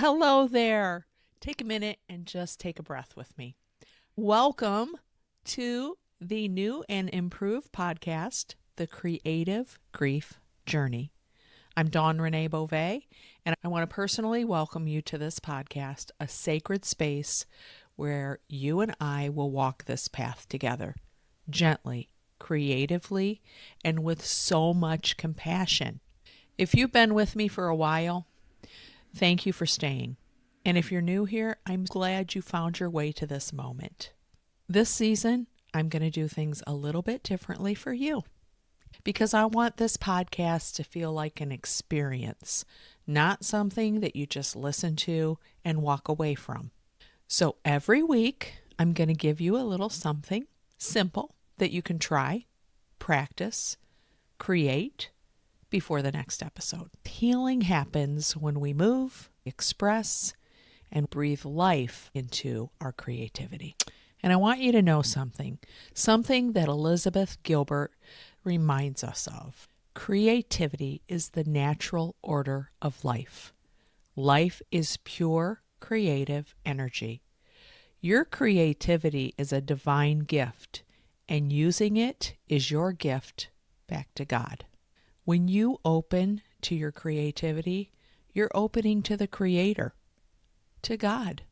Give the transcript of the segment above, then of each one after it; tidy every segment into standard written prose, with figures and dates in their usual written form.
Hello there. Take a minute and just take a breath with me. Welcome to the new and improved podcast, The Creative Grief Journey. I'm Dawn Renee Beauvais, and I want to personally welcome you to this podcast, a sacred space where you and I will walk this path together, gently, creatively, and with so much compassion. If you've been with me for a while, thank you for staying. And if you're new here, I'm glad you found your way to this moment. This season, I'm going to do things a little bit differently for you because I want this podcast to feel like an experience, not something that you just listen to and walk away from. So every week, I'm going to give you a little something simple that you can try, practice, create before the next episode. Healing happens when we move, express, and breathe life into our creativity. And I want you to know something that Elizabeth Gilbert reminds us of. Creativity is the natural order of life. Life is pure creative energy. Your creativity is a divine gift, and using it is your gift back to God. When you open to your creativity, you're opening to the Creator, to God.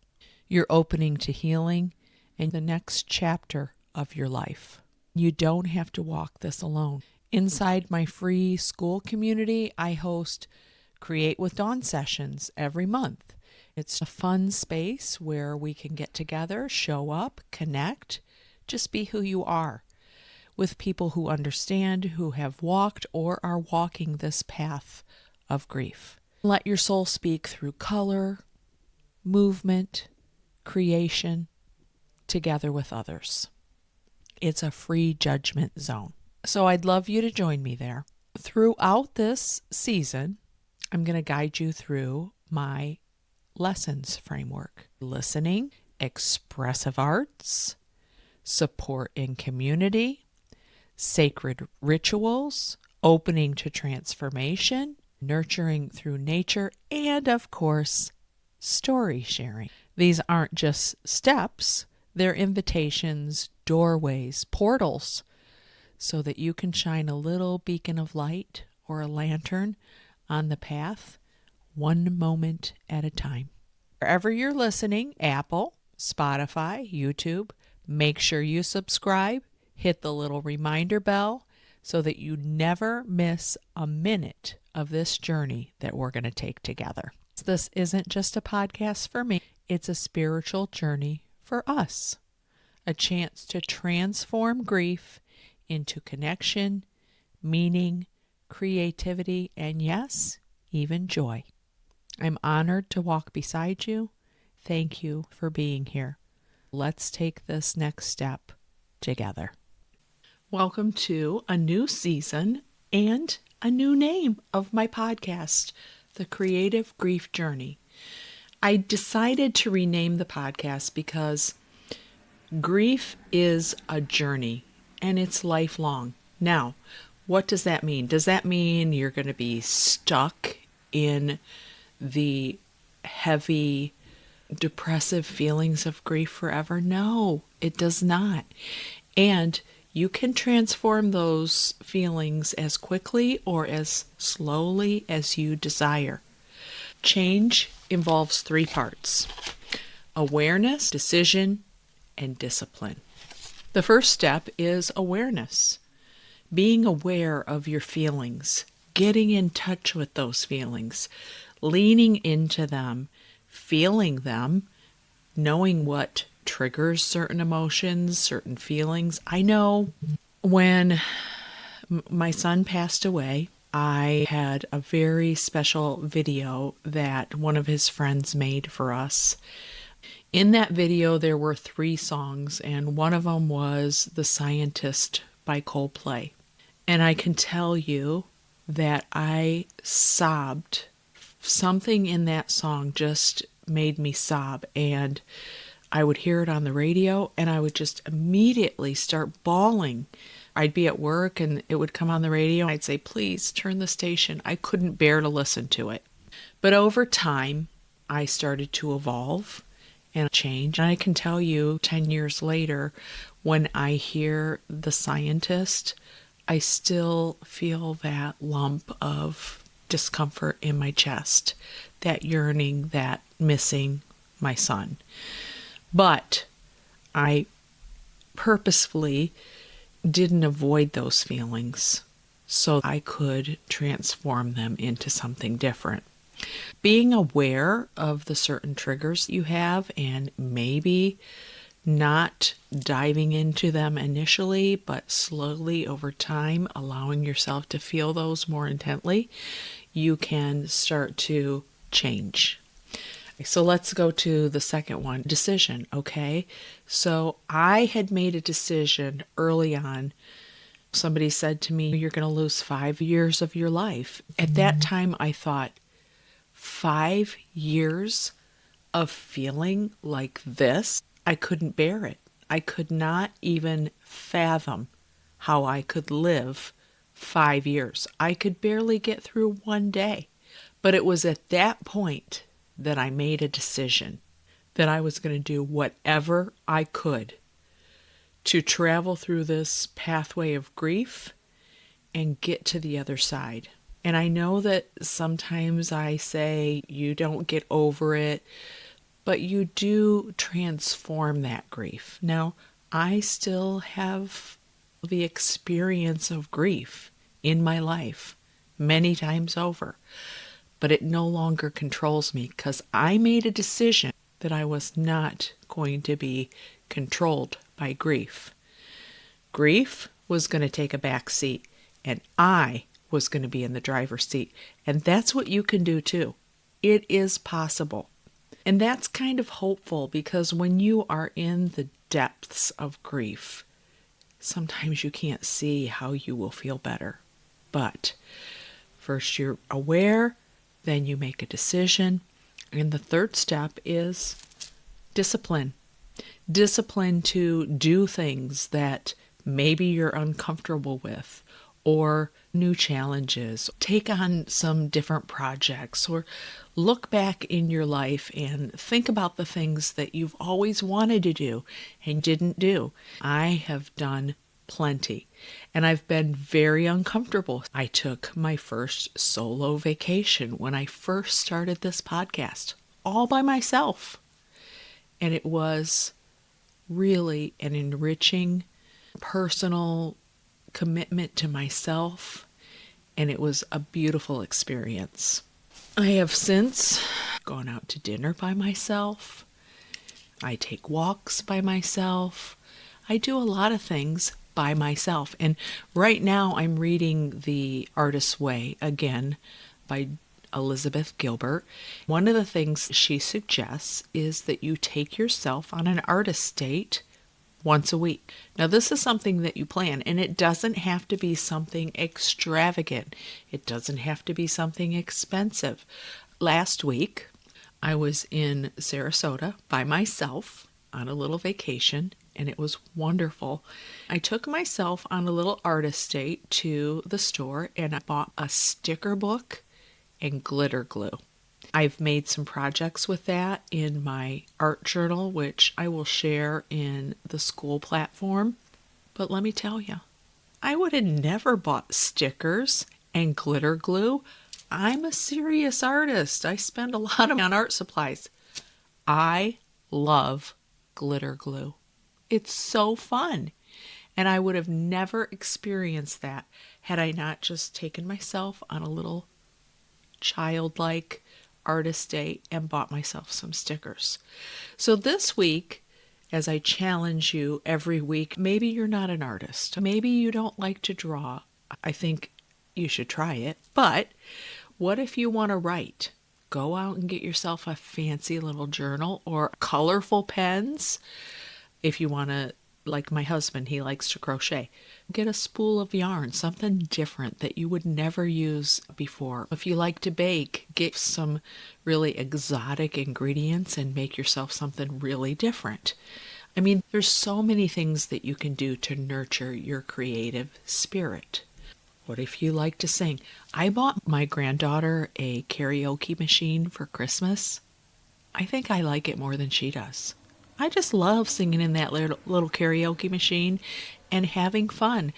You're opening to healing and the next chapter of your life. You don't have to walk this alone. Inside my free school community, I host Create with Dawn sessions every month. It's a fun space where we can get together, show up, connect, just be who you are, with people who understand, who have walked or are walking this path of grief. Let your soul speak through color, movement, creation, together with others. It's a free judgment zone. So I'd love you to join me there. Throughout this season, I'm going to guide you through my lessons framework: listening, expressive arts, support in community, sacred rituals, opening to transformation, nurturing through nature, and of course, story sharing. These aren't just steps, they're invitations, doorways, portals, so that you can shine a little beacon of light or a lantern on the path, one moment at a time. Wherever you're listening, Apple, Spotify, YouTube, make sure you subscribe. Hit the little reminder bell so that you never miss a minute of this journey that we're going to take together. This isn't just a podcast for me, it's a spiritual journey for us. A chance to transform grief into connection, meaning, creativity, and yes, even joy. I'm honored to walk beside you. Thank you for being here. Let's take this next step together. Welcome to a new season and a new name of my podcast, The Creative Grief Journey. I decided to rename the podcast because grief is a journey and it's lifelong. Now, what does that mean? Does that mean you're going to be stuck in the heavy, depressive feelings of grief forever? No, it does not. And you can transform those feelings as quickly or as slowly as you desire. Change involves three parts: awareness, decision, and discipline. The first step is awareness. Being aware of your feelings, getting in touch with those feelings, leaning into them, feeling them, knowing what triggers certain emotions, certain feelings. I know when my son passed away, I had a very special video that one of his friends made for us. In that video, there were 3 songs, and one of them was The Scientist by Coldplay. And I can tell you that I sobbed. Something in that song just made me sob, and I would hear it on the radio and I would just immediately start bawling. I'd be at work and it would come on the radio and I'd say, please turn the station. I couldn't bear to listen to it. But over time, I started to evolve and change. And I can tell you 10 years later, when I hear the scientist, I still feel that lump of discomfort in my chest, that yearning, that missing my son. But I purposefully didn't avoid those feelings so I could transform them into something different. Being aware of the certain triggers you have and maybe not diving into them initially, but slowly over time, allowing yourself to feel those more intently, you can start to change. So let's go to the second one, decision, okay? So I had made a decision early on. Somebody said to me, you're going to lose 5 years of your life. At that time, I thought, 5 years of feeling like this? I couldn't bear it. I could not even fathom how I could live 5 years. I could barely get through one day. But it was at that point that I made a decision that I was going to do whatever I could to travel through this pathway of grief and get to the other side. And I know that sometimes I say you don't get over it, but you do transform that grief. Now, I still have the experience of grief in my life many times over, but it no longer controls me because I made a decision that I was not going to be controlled by grief. Grief was going to take a back seat, and I was going to be in the driver's seat. And that's what you can do too. It is possible. And that's kind of hopeful because when you are in the depths of grief, sometimes you can't see how you will feel better. But first you're aware, then you make a decision. And the third step is discipline. Discipline to do things that maybe you're uncomfortable with, or new challenges. Take on some different projects, or look back in your life and think about the things that you've always wanted to do and didn't do. I have done plenty, and I've been very uncomfortable. I took my first solo vacation when I first started this podcast, all by myself. And it was really an enriching, personal commitment to myself, and it was a beautiful experience. I have since gone out to dinner by myself. I take walks by myself. I do a lot of things by myself. And right now I'm reading The Artist's Way again by Elizabeth Gilbert. One of the things she suggests is that you take yourself on an artist date once a week. Now, this is something that you plan, and it doesn't have to be something extravagant. It doesn't have to be something expensive. Last week, I was in Sarasota by myself on a little vacation, and it was wonderful. I took myself on a little artist date to the store, and I bought a sticker book and glitter glue. I've made some projects with that in my art journal, which I will share in the school platform. But let me tell you, I would have never bought stickers and glitter glue. I'm a serious artist. I spend a lot of money on art supplies. I love glitter glue. It's so fun. And I would have never experienced that had I not just taken myself on a little childlike artist date and bought myself some stickers. So this week, as I challenge you every week, maybe you're not an artist. Maybe you don't like to draw. I think you should try it. But what if you want to write? Go out and get yourself a fancy little journal or colorful pens. If you want to, like my husband, he likes to crochet. Get a spool of yarn, something different that you would never use before. If you like to bake, get some really exotic ingredients and make yourself something really different. I mean, there's so many things that you can do to nurture your creative spirit. What if you like to sing? I bought my granddaughter a karaoke machine for Christmas. I think I like it more than she does. I just love singing in that little karaoke machine and having fun.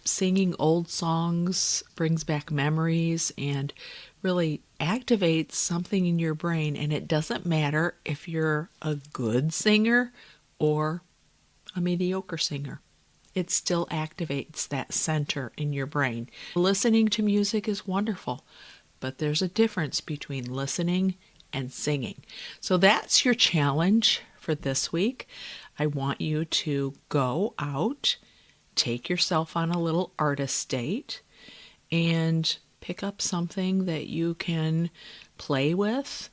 Singing old songs brings back memories and really activates something in your brain. And it doesn't matter if you're a good singer or a mediocre singer. It still activates that center in your brain. Listening to music is wonderful, but there's a difference between listening and singing. So that's your challenge for this week. I want you to go out, take yourself on a little artist date, and pick up something that you can play with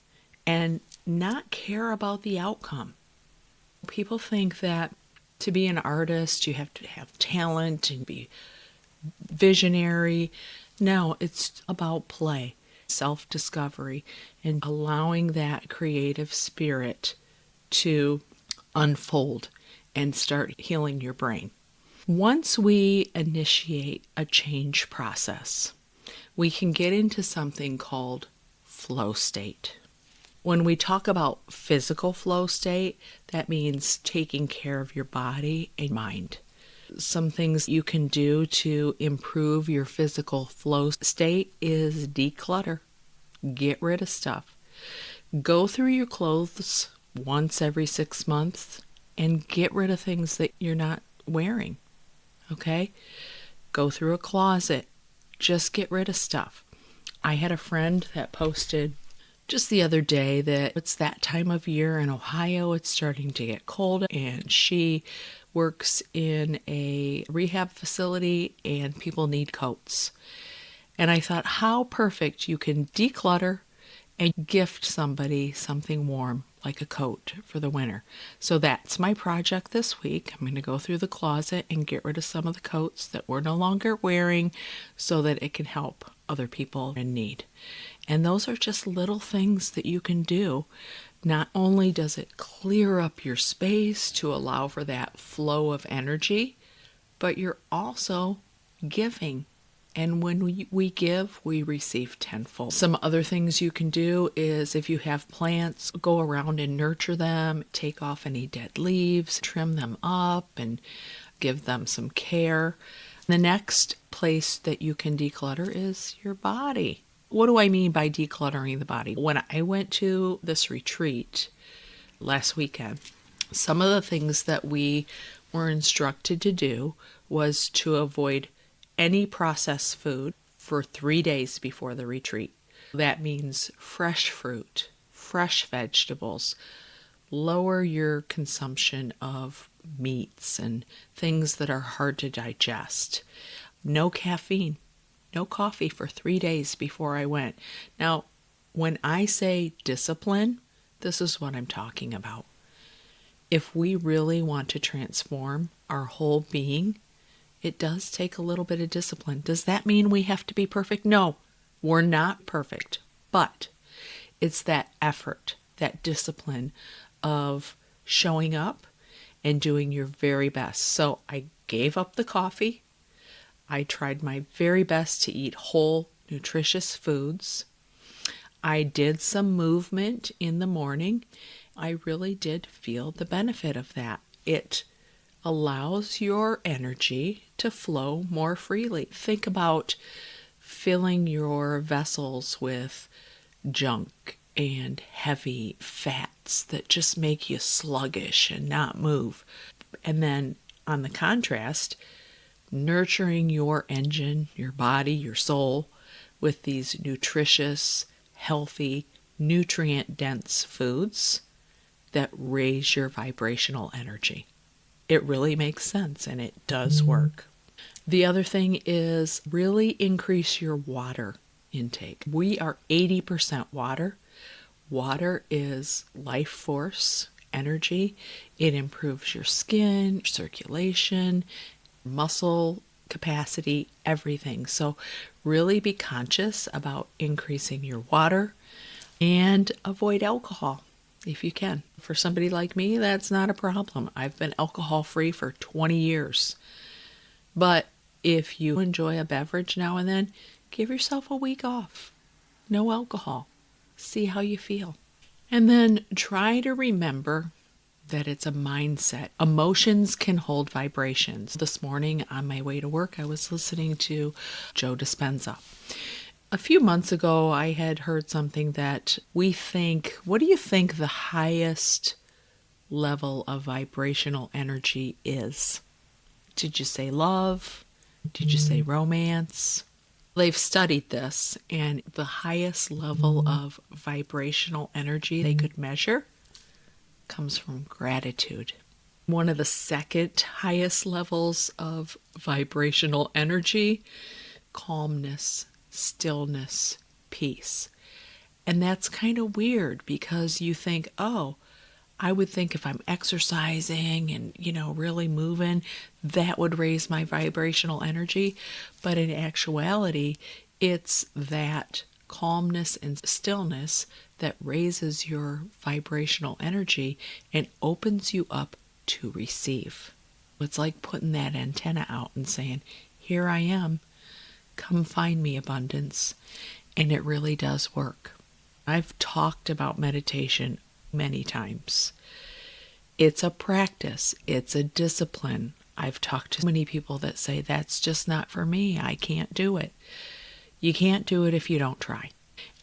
and not care about the outcome. People think that to be an artist, you have to have talent and be visionary. No, it's about play, self-discovery, and allowing that creative spirit to unfold and start healing your brain. Once we initiate a change process, we can get into something called flow state. When we talk about physical flow state, that means taking care of your body and mind. Some things you can do to improve your physical flow state is declutter. Get rid of stuff. Go through your clothes once every 6 months and get rid of things that you're not wearing. Okay? Go through a closet. Just get rid of stuff. I had a friend that posted just the other day that it's that time of year in Ohio, it's starting to get cold, and she works in a rehab facility and people need coats. And I thought, how perfect you can declutter and gift somebody something warm, like a coat for the winter. So that's my project this week. I'm going to go through the closet and get rid of some of the coats that we're no longer wearing so that it can help other people in need. And those are just little things that you can do. Not only does it clear up your space to allow for that flow of energy, but you're also giving. And when we give, we receive tenfold. Some other things you can do is if you have plants, go around and nurture them, take off any dead leaves, trim them up, and give them some care. The next place that you can declutter is your body. What do I mean by decluttering the body? When I went to this retreat last weekend, some of the things that we were instructed to do was to avoid any processed food for 3 days before the retreat. That means fresh fruit, fresh vegetables, lower your consumption of meats and things that are hard to digest. No caffeine, no coffee for 3 days before I went. Now, when I say discipline, this is what I'm talking about. If we really want to transform our whole being, it does take a little bit of discipline. Does that mean we have to be perfect? No, we're not perfect, but it's that effort, that discipline of showing up and doing your very best. So I gave up the coffee. I tried my very best to eat whole, nutritious foods. I did some movement in the morning. I really did feel the benefit of that. It allows your energy to flow more freely. Think about filling your vessels with junk and heavy fats that just make you sluggish and not move. And then on the contrast, nurturing your engine, your body, your soul with these nutritious, healthy, nutrient-dense foods that raise your vibrational energy. It really makes sense and it does work. The other thing is really increase your water intake. We are 80% water. Water is life force, energy. It improves your skin, circulation, muscle capacity, everything. So really be conscious about increasing your water and avoid alcohol if you can. For somebody like me, that's not a problem. I've been alcohol-free for 20 years. But if you enjoy a beverage now and then, give yourself a week off. No alcohol. See how you feel. And then try to remember that it's a mindset. Emotions can hold vibrations. This morning on my way to work, I was listening to Joe Dispenza. A few months ago, I had heard something that we think, what do you think the highest level of vibrational energy is? Did you say love? Did you say romance? They've studied this, and the highest level of vibrational energy they could measure comes from gratitude. One of the second highest levels of vibrational energy, calmness, stillness, peace. And that's kind of weird because you think, oh, I would think if I'm exercising and, really moving, that would raise my vibrational energy. But in actuality, it's that calmness and stillness that raises your vibrational energy and opens you up to receive. It's like putting that antenna out and saying, here I am, come find me, abundance. And it really does work. I've talked about meditation many times. It's a practice. It's a discipline. I've talked to many people that say, that's just not for me. I can't do it. You can't do it if you don't try.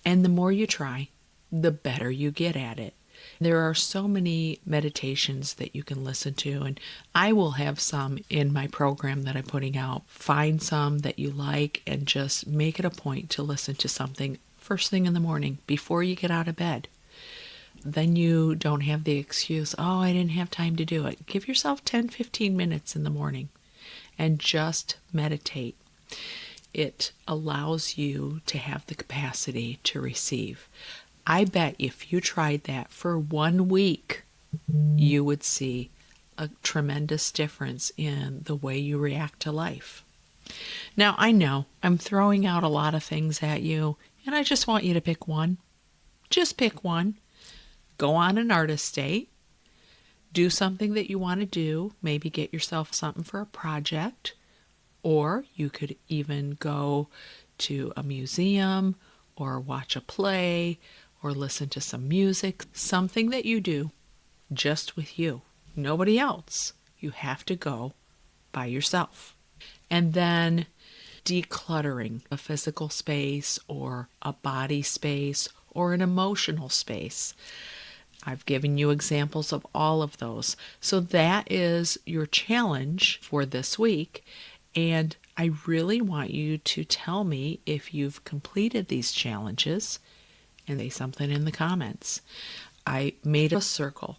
And the more you try, the better you get at it. There are so many meditations that you can listen to, and I will have some in my program that I'm putting out. Find some that you like and just make it a point to listen to something first thing in the morning before you get out of bed. Then you don't have the excuse, oh, I didn't have time to do it. Give yourself 10, 15 minutes in the morning and just meditate. It allows you to have the capacity to receive. I bet if you tried that for 1 week, you would see a tremendous difference in the way you react to life. Now, I know I'm throwing out a lot of things at you, and I just want you to pick one. Just pick one. Go on an artist date. Do something that you want to do. Maybe get yourself something for a project. Or you could even go to a museum or watch a play or listen to some music. Something that you do just with you. Nobody else. You have to go by yourself. And then decluttering a physical space or a body space or an emotional space. I've given you examples of all of those. So that is your challenge for this week. And I really want you to tell me if you've completed these challenges and say something in the comments. I made a circle,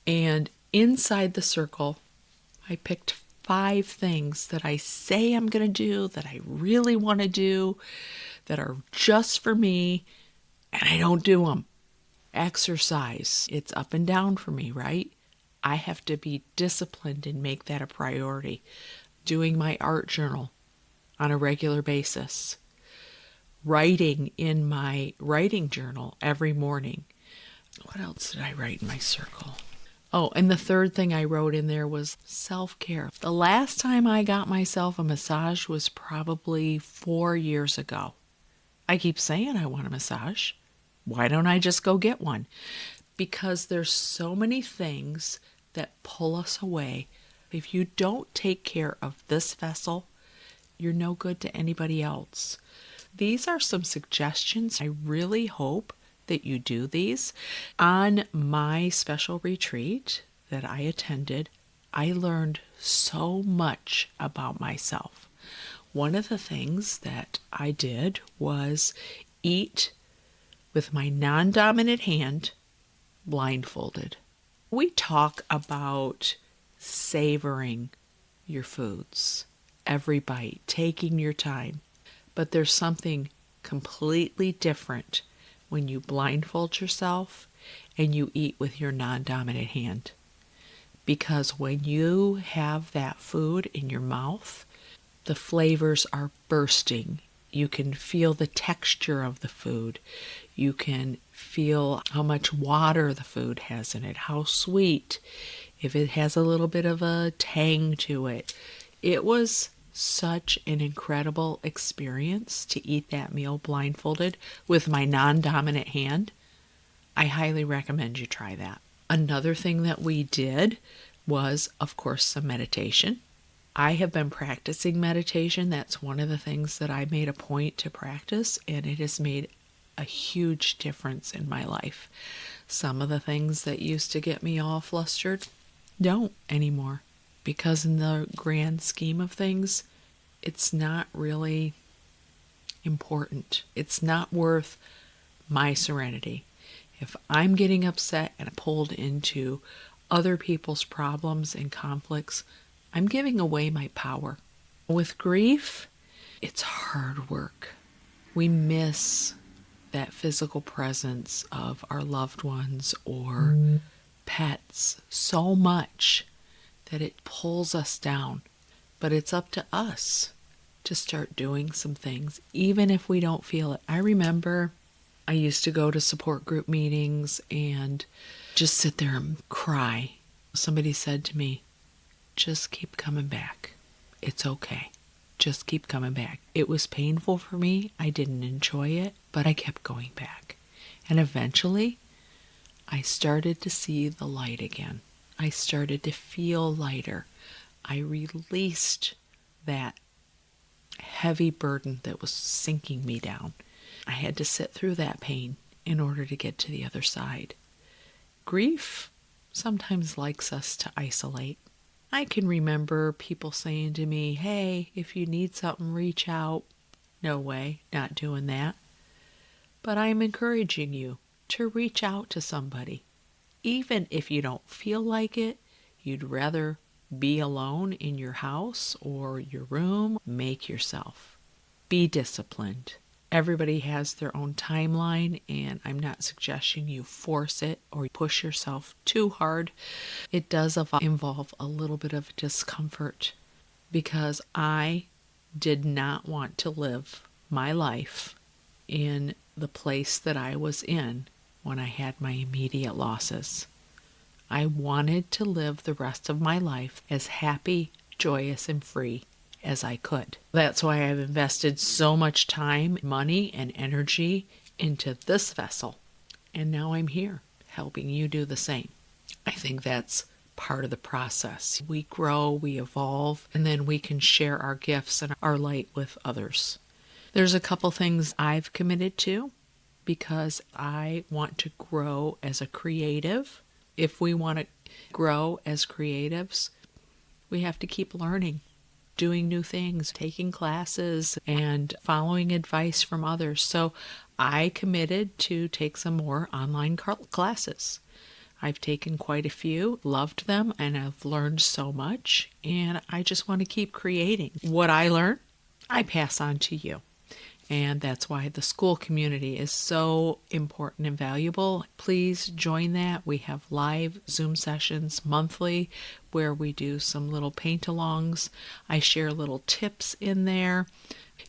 and inside the circle, I picked 5 things that I say I'm going to do, that I really want to do, that are just for me, and I don't do them. Exercise. It's up and down for me, right? I have to be disciplined and make that a priority. Doing my art journal on a regular basis. Writing in my writing journal every morning. What else did I write in my circle? Oh, and the third thing I wrote in there was self-care. The last time I got myself a massage was probably 4 years ago. I keep saying I want a massage. Why don't I just go get one? Because there's so many things that pull us away. If you don't take care of this vessel, you're no good to anybody else. These are some suggestions. I really hope that you do these. On my special retreat that I attended, I learned so much about myself. One of the things that I did was eat with my non-dominant hand blindfolded. We talk about savoring your foods, every bite, taking your time. But there's something completely different when you blindfold yourself and you eat with your non-dominant hand. Because when you have that food in your mouth, the flavors are bursting. You can feel the texture of the food. You can feel how much water the food has in it, how sweet, if it has a little bit of a tang to it. It was such an incredible experience to eat that meal blindfolded with my non-dominant hand. I highly recommend you try that. Another thing that we did was, of course, some meditation. I have been practicing meditation. That's one of the things that I made a point to practice, and it has made a huge difference in my life. Some of the things that used to get me all flustered don't anymore, because in the grand scheme of things, it's not really important. It's not worth my serenity. If I'm getting upset and pulled into other people's problems and conflicts, I'm giving away my power. With grief, it's hard work. We miss that physical presence of our loved ones or pets so much that it pulls us down. But it's up to us to start doing some things, even if we don't feel it. I remember I used to go to support group meetings and just sit there and cry. Somebody said to me, just keep coming back. It's okay. Just keep coming back. It was painful for me. I didn't enjoy it, but I kept going back. And eventually, I started to see the light again. I started to feel lighter. I released that heavy burden that was sinking me down. I had to sit through that pain in order to get to the other side. Grief sometimes likes us to isolate. I can remember people saying to me, hey, if you need something, reach out. No way, not doing that. But I'm encouraging you to reach out to somebody. Even if you don't feel like it, you'd rather be alone in your house or your room, make yourself. Be disciplined. Everybody has their own timeline, and I'm not suggesting you force it or push yourself too hard. It does involve a little bit of discomfort, because I did not want to live my life in the place that I was in when I had my immediate losses. I wanted to live the rest of my life as happy, joyous, and free as I could. That's why I've invested so much time, money, and energy into this vessel. And now I'm here helping you do the same. I think that's part of the process. We grow, we evolve, and then we can share our gifts and our light with others. There's a couple things I've committed to because I want to grow as a creative. If we want to grow as creatives, we have to keep learning, doing new things, taking classes, and following advice from others. So I committed to take some more online classes. I've taken quite a few, loved them, and I've learned so much, and I just want to keep creating. What I learn, I pass on to you. And that's why the school community is so important and valuable. Please join that. We have live Zoom sessions monthly where we do some little paint-alongs. I share little tips in there.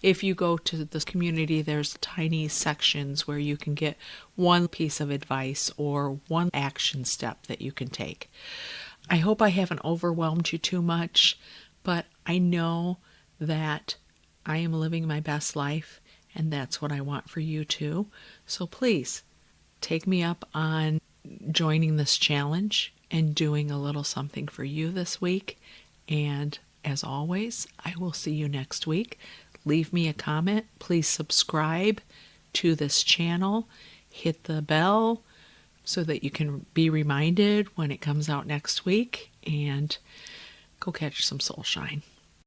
If you go to the community, there's tiny sections where you can get one piece of advice or one action step that you can take. I hope I haven't overwhelmed you too much, but I know that I am living my best life, and that's what I want for you too. So please take me up on joining this challenge and doing a little something for you this week. And as always, I will see you next week. Leave me a comment. Please subscribe to this channel. Hit the bell so that you can be reminded when it comes out next week. And go catch some soul shine.